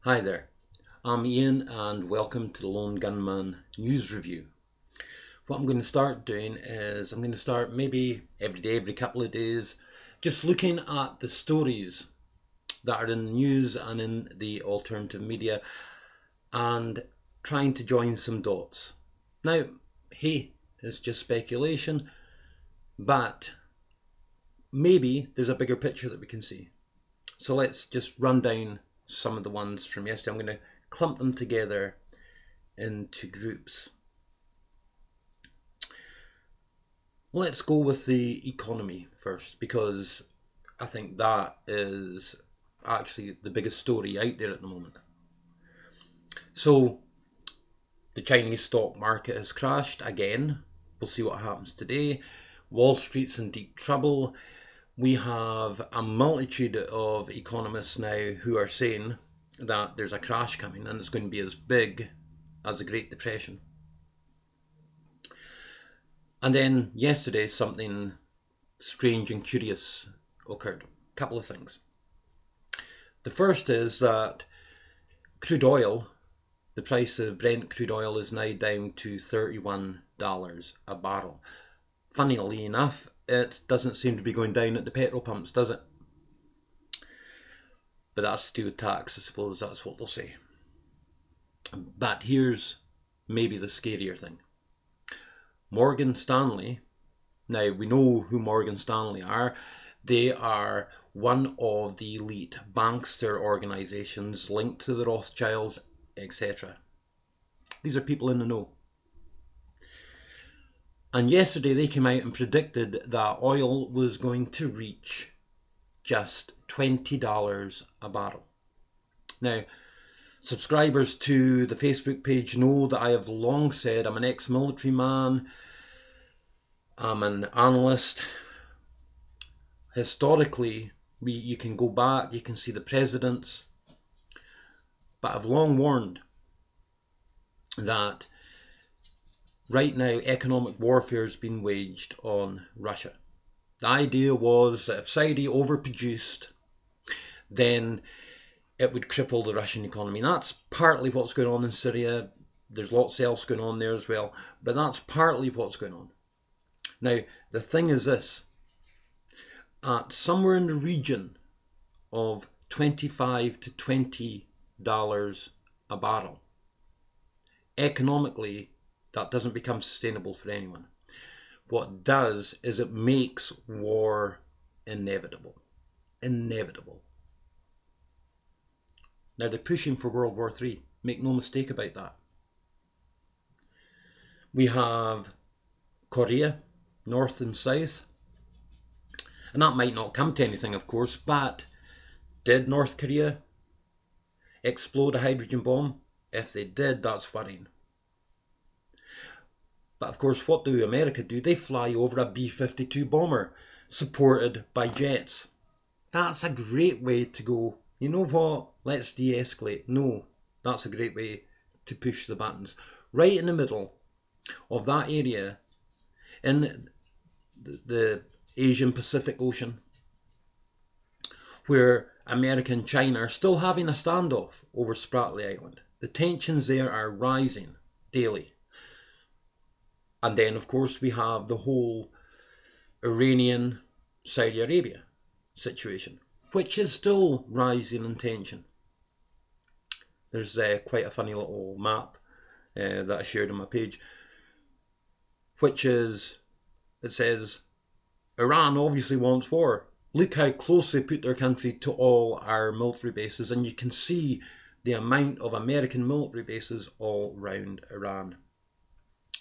Hi there, I'm Ian and welcome to the Lone Gunman News Review. What I'm going to start doing is I'm going to start maybe every day, every couple of days, just looking at the stories that are in the news and in the alternative media and trying to join some dots. Now, hey, it's just speculation, but maybe there's a bigger picture that we can see. So let's just run down some of the ones from yesterday. I'm going to clump them together into groups. Let's go with the economy first, because I think that is actually the biggest story out there at the moment. So the Chinese stock market has crashed again. We'll see what happens today. Wall Street's in deep trouble. We have a multitude of economists now who are saying that there's a crash coming and it's going to be as big as the Great Depression. And then yesterday something strange and curious occurred. A couple of things. The first is that crude oil, the price of Brent crude oil is now down to $31 a barrel. Funnily enough, it doesn't seem to be going down at the petrol pumps, does it? But that's to do with tax, I suppose, that's what they'll say. But here's maybe the scarier thing. Morgan Stanley, now we know who Morgan Stanley are. They are one of the elite bankster organisations linked to the Rothschilds, etc. These are people in the know. And yesterday they came out and predicted that oil was going to reach just $20 a barrel. Now, subscribers to the Facebook page know that I have long said I'm an ex-military man, I'm an analyst. Historically, you can go back, you can see the presidents, but I've long warned that right now economic warfare is being waged on Russia. The idea was that if Saudi overproduced, then it would cripple the Russian economy. And that's partly what's going on in Syria. There's lots else going on there as well, but that's partly what's going on. Now, the thing is this, at somewhere in the region of $25 to $20 a barrel, economically, that doesn't become sustainable for anyone. What it does is it makes war inevitable. Inevitable. Now they're pushing for World War III. Make no mistake about that. We have Korea, North and South. And that might not come to anything, of course, but did North Korea explode a hydrogen bomb? If they did, that's worrying. But of course, what do America do? They fly over a B-52 bomber supported by jets. That's a great way to go, you know what, let's de-escalate. No, that's a great way to push the buttons. Right in the middle of that area, in the Asian Pacific Ocean, where America and China are still having a standoff over Spratly Island. The tensions there are rising daily. And then, of course, we have the whole Iranian-Saudi Arabia situation, which is still rising in tension. There's quite a funny little map that I shared on my page, which is, it says, Iran obviously wants war. Look how close they put their country to all our military bases, and you can see the amount of American military bases all around Iran.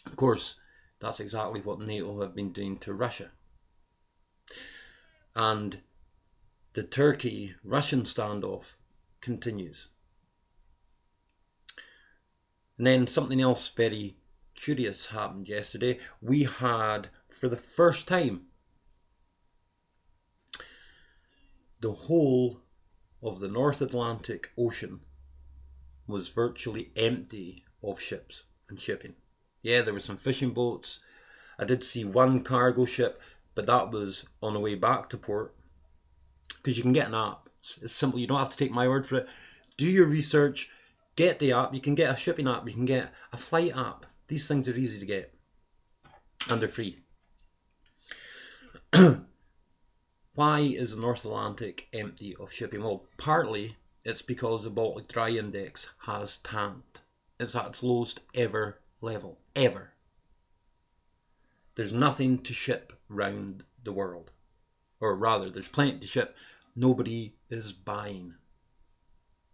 Of course, that's exactly what NATO have been doing to Russia. And the Turkey-Russian standoff continues. And then something else very curious happened yesterday. We had, for the first time, the whole of the North Atlantic Ocean was virtually empty of ships and shipping. Yeah, there were some fishing boats. I did see one cargo ship, but that was on the way back to port. Because you can get an app. It's simple. You don't have to take my word for it. Do your research, get the app. You can get a shipping app, you can get a flight app. These things are easy to get and they're free. Why is the North Atlantic empty of shipping? Well, partly it's because the Baltic Dry Index has tanked. It's at its lowest ever level, ever. There's nothing to ship round the world. Or rather, there's plenty to ship. Nobody is buying.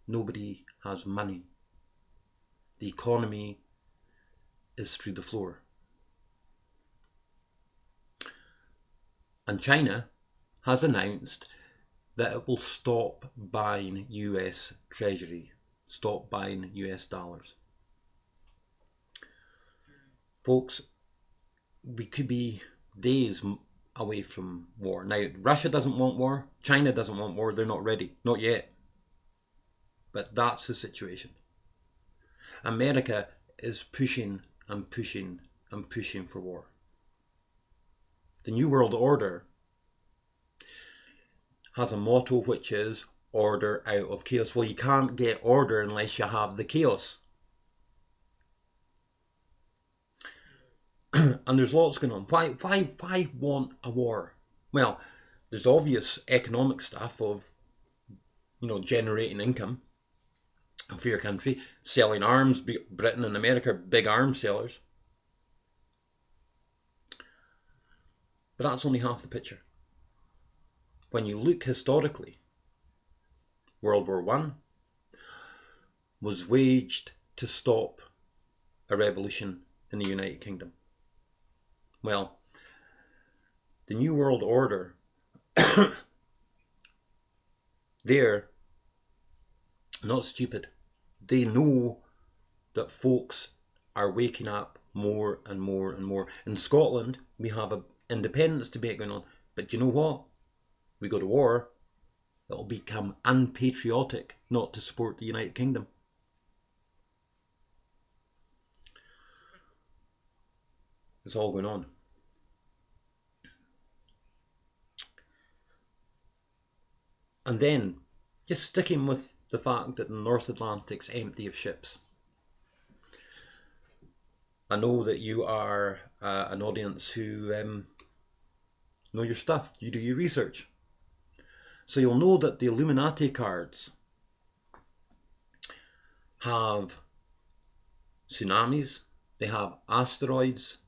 Nobody has money. The economy is through the floor. And China has announced that it will stop buying US Treasury, stop buying US dollars. Folks, we could be days away from war. Now, Russia doesn't want war, China doesn't want war, they're not ready, not yet. But that's the situation. America is pushing and pushing and pushing for war. The New World Order has a motto which is order out of chaos. Well, you can't get order unless you have the chaos. And there's lots going on. Why want a war? Well, there's obvious economic stuff of, generating income for your country, selling arms. Britain and America are big arms sellers. But that's only half the picture. When you look historically, World War I was waged to stop a revolution in the United Kingdom. Well, the New World Order, they're not stupid. They know that folks are waking up more and more and more. In Scotland, we have an independence debate going on. But you know what? We go to war, it'll become unpatriotic not to support the United Kingdom. It's all going on. And then, just sticking with the fact that the North Atlantic's empty of ships. I know that you are an audience who know your stuff. You do your research. So you'll know that the Illuminati cards have tsunamis, they have asteroids,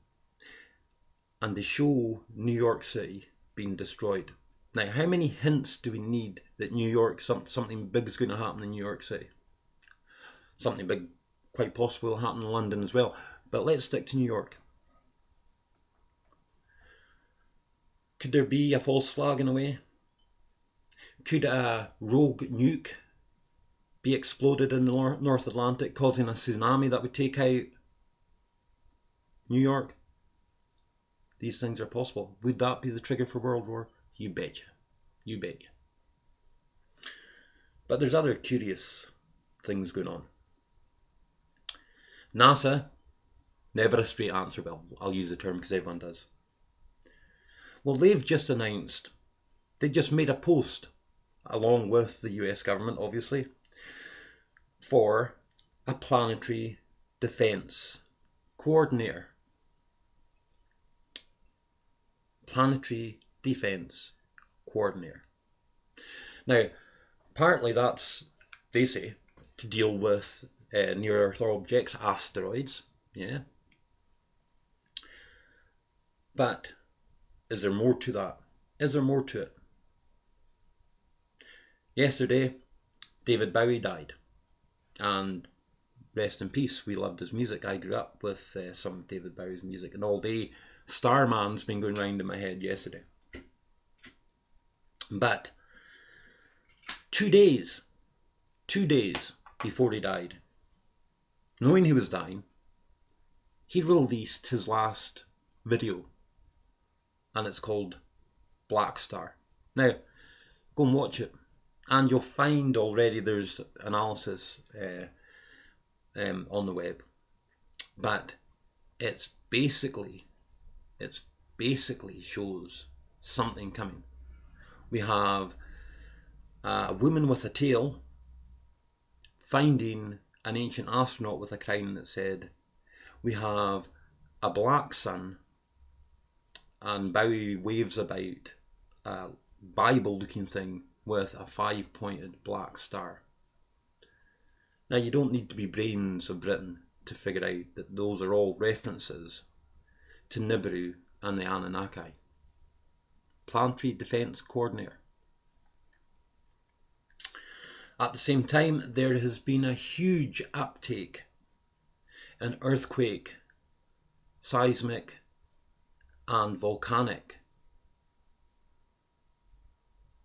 and they show New York City being destroyed. Now, how many hints do we need that New York, something big is going to happen in New York City? Something big quite possibly will happen in London as well. But let's stick to New York. Could there be a false flag in a way? Could a rogue nuke be exploded in the North Atlantic, causing a tsunami that would take out New York? These things are possible. Would that be the trigger for World War? You betcha. You bet you. But there's other curious things going on. NASA, never a straight answer. Well, I'll use the term because everyone does. Well, they've just announced, they just made a post, along with the US government, obviously, for a planetary defense coordinator. Planetary defense coordinator. Now, partly that's, they say, to deal with near Earth objects, asteroids, yeah. But is there more to that? Is there more to it? Yesterday, David Bowie died, and rest in peace. We loved his music. I grew up with some of David Bowie's music, and all day Starman's been going round in my head yesterday. But 2 days before he died, knowing he was dying, he released his last video, and it's called Black Star. Now, go and watch it, and you'll find already there's analysis on the web, but it's basically shows something coming. We have a woman with a tail finding an ancient astronaut with a crown that said, "We have a black sun, and Bowie waves about a Bible-looking thing with a 5-pointed black star." Now, you don't need to be brains of Britain to figure out that those are all references to Nibiru and the Anunnaki. Planetary Defence Coordinator. At the same time, there has been a huge uptake in earthquake, seismic, and volcanic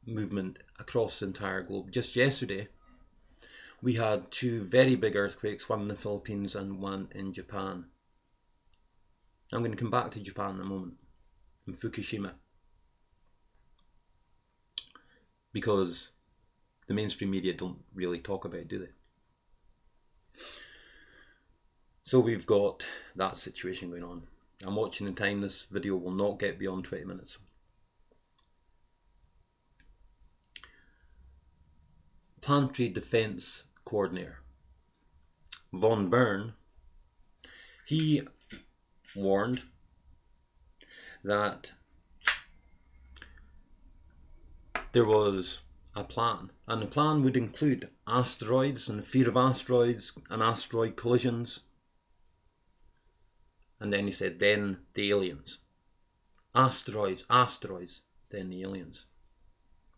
movement across the entire globe. Just yesterday, we had 2 very big earthquakes, one in the Philippines and one in Japan. I'm going to come back to Japan in a moment, in Fukushima, because the mainstream media don't really talk about it, do they? So we've got that situation going on. I'm watching the time. This video will not get beyond 20 minutes. Planetary Defence Coordinator Von Bern, he warned that there was a plan, and the plan would include asteroids and the fear of asteroids and asteroid collisions. And then he said, then the aliens. Asteroids, asteroids, then the aliens.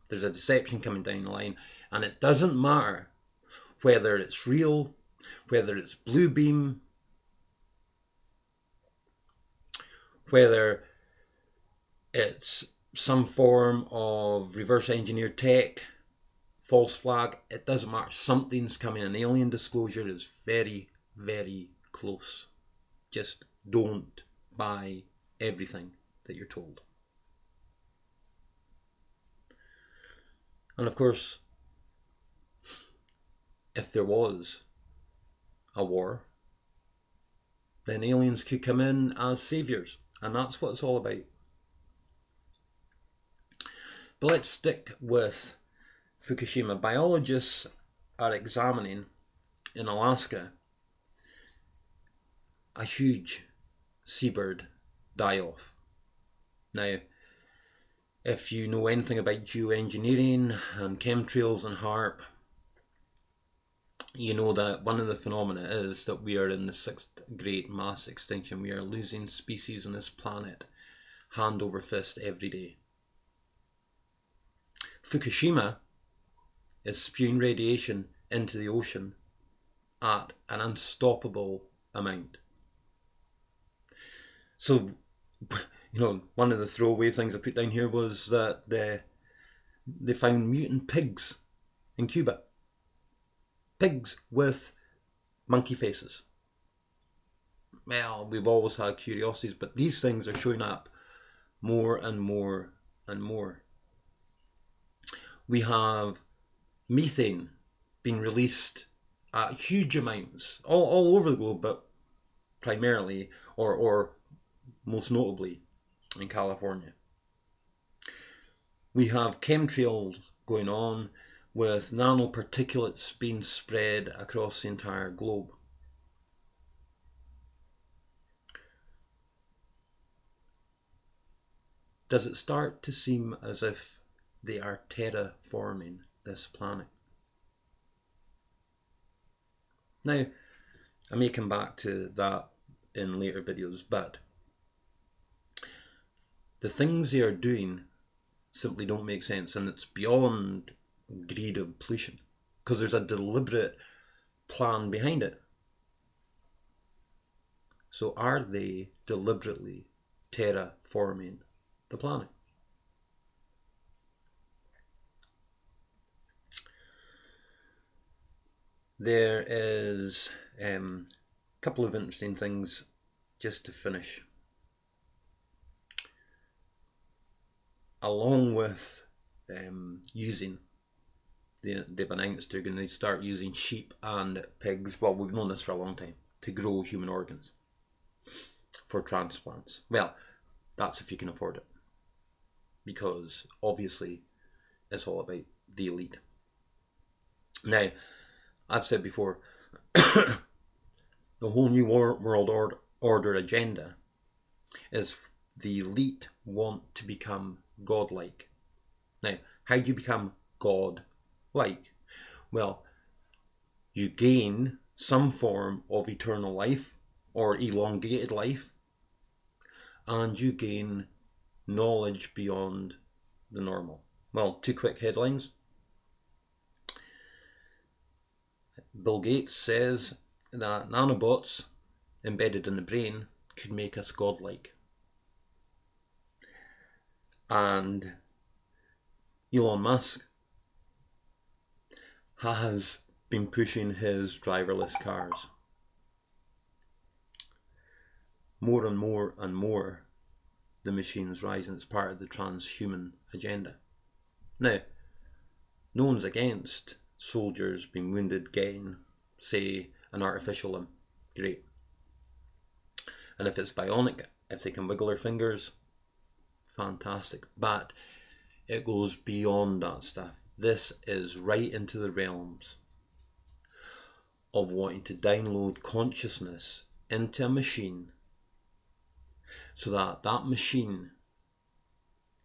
There's a deception coming down the line, and it doesn't matter whether it's real, whether it's blue beam, whether it's some form of reverse engineered tech, false flag, it doesn't matter. Something's coming. An alien disclosure is very, very close. Just don't buy everything that you're told. And of course, if there was a war, then aliens could come in as saviors, and that's what it's all about. But let's stick with Fukushima. Biologists are examining in Alaska a huge seabird die-off. Now, if you know anything about geoengineering and chemtrails and HAARP, you know that one of the phenomena is that we are in the 6th great mass extinction. We are losing species on this planet hand over fist every day. Fukushima is spewing radiation into the ocean at an unstoppable amount. So, you know, one of the throwaway things I put down here was that they found mutant pigs in Cuba. Pigs with monkey faces. Well, we've always had curiosities, but these things are showing up more and more and more. We have methane being released at huge amounts all over the globe, but primarily or most notably in California. We have chemtrails going on with nanoparticulates being spread across the entire globe. Does it start to seem as if they are terraforming this planet? Now, I may come back to that in later videos, but the things they are doing simply don't make sense, and it's beyond greed of pollution, because there's a deliberate plan behind it. So are they deliberately terraforming the planet? There is a couple of interesting things just to finish. Along with using, they've announced they're going to start using sheep and pigs, well, we've known this for a long time, to grow human organs for transplants. Well, that's if you can afford it, because obviously it's all about the elite. Now, I've said before, the whole New World Order agenda is the elite want to become godlike. Now, how do you become godlike? Well, you gain some form of eternal life or elongated life, and you gain knowledge beyond the normal. Well, two quick headlines. Bill Gates says that nanobots embedded in the brain could make us godlike. And Elon Musk has been pushing his driverless cars. More and more and more, the machines rise, and it's part of the transhuman agenda. Now, no one's against soldiers being wounded getting, say, an artificial limb. Great. And if it's bionic, if they can wiggle their fingers, fantastic. But it goes beyond that stuff. This is right into the realms of wanting to download consciousness into a machine so that that machine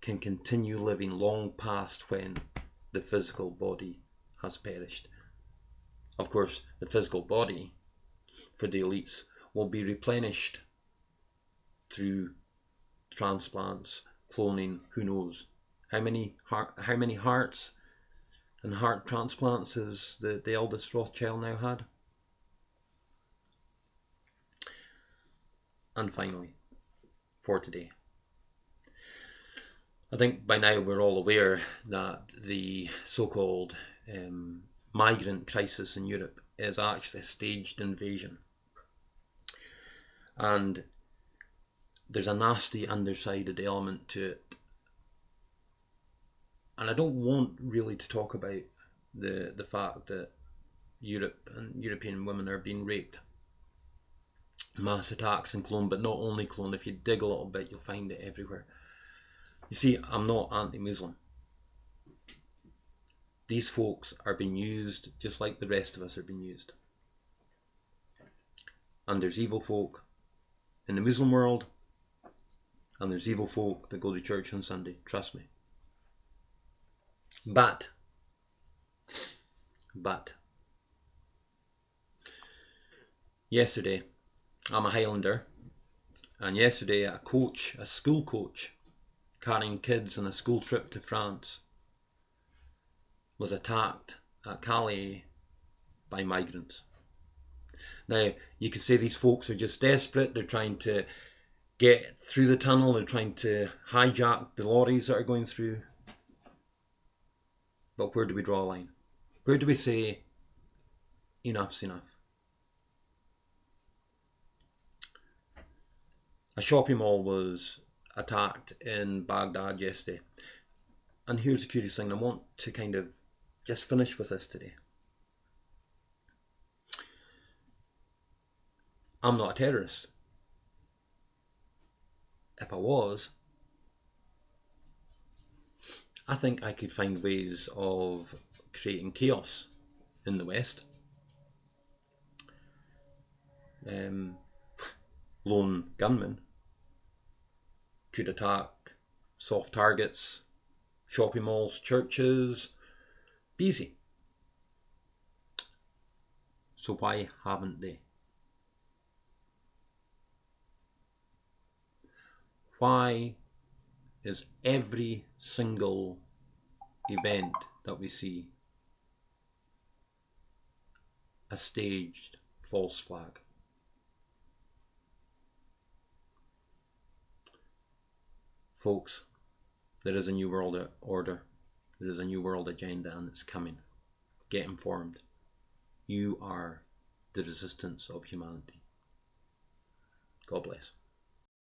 can continue living long past when the physical body has perished. Of course, the physical body for the elites will be replenished through transplants, cloning, who knows. How many hearts and heart transplants has the eldest Rothschild now had? And finally, for today, I think by now we're all aware that the so-called migrant crisis in Europe is actually a staged invasion. And there's a nasty undersided element to it. And I don't want really to talk about the fact that Europe and European women are being raped. Mass attacks and clone, but not only clone. If you dig a little bit, you'll find it everywhere. You see, I'm not anti-Muslim. These folks are being used just like the rest of us are being used. And there's evil folk in the Muslim world, and there's evil folk that go to church on Sunday. Trust me. But yesterday, I'm a Highlander, and yesterday a school coach carrying kids on a school trip to France was attacked at Calais by migrants. Now, you could say these folks are just desperate, they're trying to get through the tunnel, they're trying to hijack the lorries that are going through. But where do we draw a line? Where do we say enough's enough? A shopping mall was attacked in Baghdad yesterday. And here's the curious thing, I want to kind of just finish with this today. I'm not a terrorist. If I was, I think I could find ways of creating chaos in the West. Lone gunmen could attack soft targets, shopping malls, churches. Be easy. So why haven't they? Why is every single event that we see a staged false flag? Folks, there is a new world order, there is a new world agenda, and it's coming. Get informed. You are the resistance of humanity. God bless.